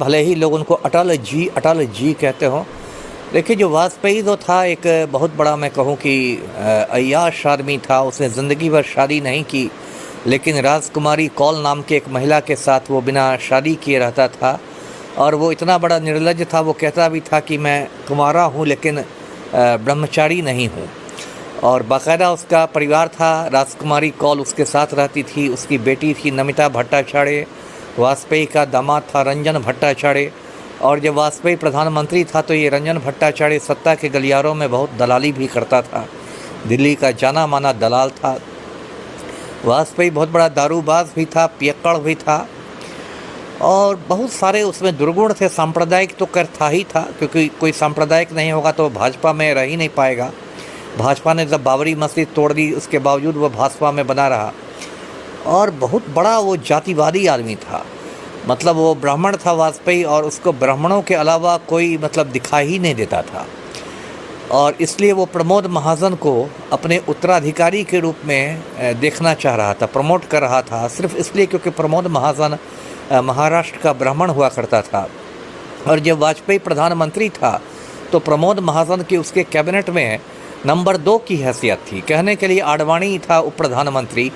भले ही लोग उनको अटल जी कहते हों। देखिए, जो वाजपेयी जो था एक बहुत बड़ा, मैं कहूँ कि अय्याश आदमी था। उसने ज़िंदगी भर शादी नहीं की, लेकिन राजकुमारी कौल नाम के एक महिला के साथ वो बिना शादी किए रहता था। और वो इतना बड़ा निर्लज्ज था, वो कहता भी था कि मैं कुंवारा हूँ लेकिन ब्रह्मचारी नहीं हूँ। और बाकायदा उसका परिवार था, राजकुमारी कौल उसके साथ रहती थी, उसकी बेटी थी नमिता भट्टाचार्य, वाजपेयी का दामाद था रंजन भट्टाचार्य। और जब वाजपेयी प्रधानमंत्री था तो ये रंजन भट्टाचार्य सत्ता के गलियारों में बहुत दलाली भी करता था, दिल्ली का जाना माना दलाल था। वाजपेयी बहुत बड़ा दारूबाज भी था, पियक्कड़ भी था, और बहुत सारे उसमें दुर्गुण थे। सांप्रदायिक तो कर था ही था, क्योंकि कोई सांप्रदायिक नहीं होगा तो भाजपा में रह ही नहीं पाएगा। भाजपा ने जब बाबरी मस्जिद तोड़ दी, उसके बावजूद वो भाजपा में बना रहा। और बहुत बड़ा वो जातिवादी आदमी था, मतलब वो ब्राह्मण था वाजपेयी, और उसको ब्राह्मणों के अलावा कोई मतलब दिखाई ही नहीं देता था। और इसलिए वो प्रमोद महाजन को अपने उत्तराधिकारी के रूप में देखना चाह रहा था, प्रमोट कर रहा था, सिर्फ इसलिए क्योंकि प्रमोद महाजन महाराष्ट्र का ब्राह्मण हुआ करता था। और जब वाजपेयी प्रधानमंत्री था तो प्रमोद महाजन की उसके कैबिनेट में नंबर 2 की हैसियत थी। कहने के लिए आडवाणी था उप प्रधानमंत्री,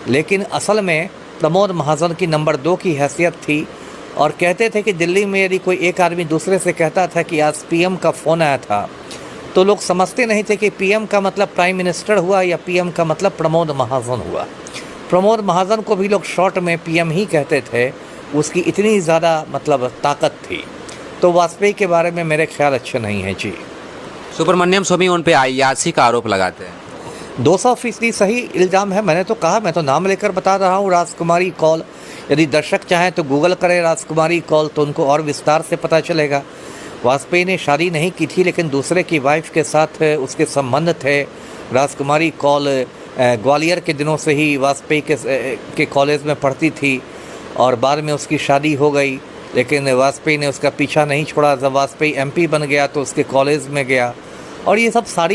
लेकिन असल में प्रमोद महाजन की नंबर 2 की हैसियत थी। और कहते थे कि दिल्ली में यदि कोई एक आदमी दूसरे से कहता था कि आज पीएम का फ़ोन आया था, तो लोग समझते नहीं थे कि पीएम का मतलब प्राइम मिनिस्टर हुआ या पीएम का मतलब प्रमोद महाजन हुआ। प्रमोद महाजन को भी लोग शॉर्ट में पीएम ही कहते थे, उसकी इतनी ज़्यादा मतलब ताकत थी। तो वाजपेयी के बारे में मेरे ख्याल अच्छे नहीं हैं जी। सुब्रमण्यम स्वामी उन पे अय्याशी का आरोप लगाते हैं। 200% सही इल्ज़ाम है। मैंने तो कहा, मैं तो नाम लेकर बता रहा हूँ, राजकुमारी कौल। यदि दर्शक चाहें तो गूगल करें राजकुमारी कौल, तो उनको और विस्तार से पता चलेगा। वाजपेयी ने शादी नहीं की थी, लेकिन दूसरे की वाइफ के साथ उसके संबंध थे। राजकुमारी कौल ग्वालियर के दिनों से ही वाजपेयी के कॉलेज में पढ़ती थी, और बाद में उसकी शादी हो गई, लेकिन वाजपेयी ने उसका पीछा नहीं छोड़ा। जब वाजपेयी एमपी बन गया तो उसके कॉलेज में गया, और ये सब सारी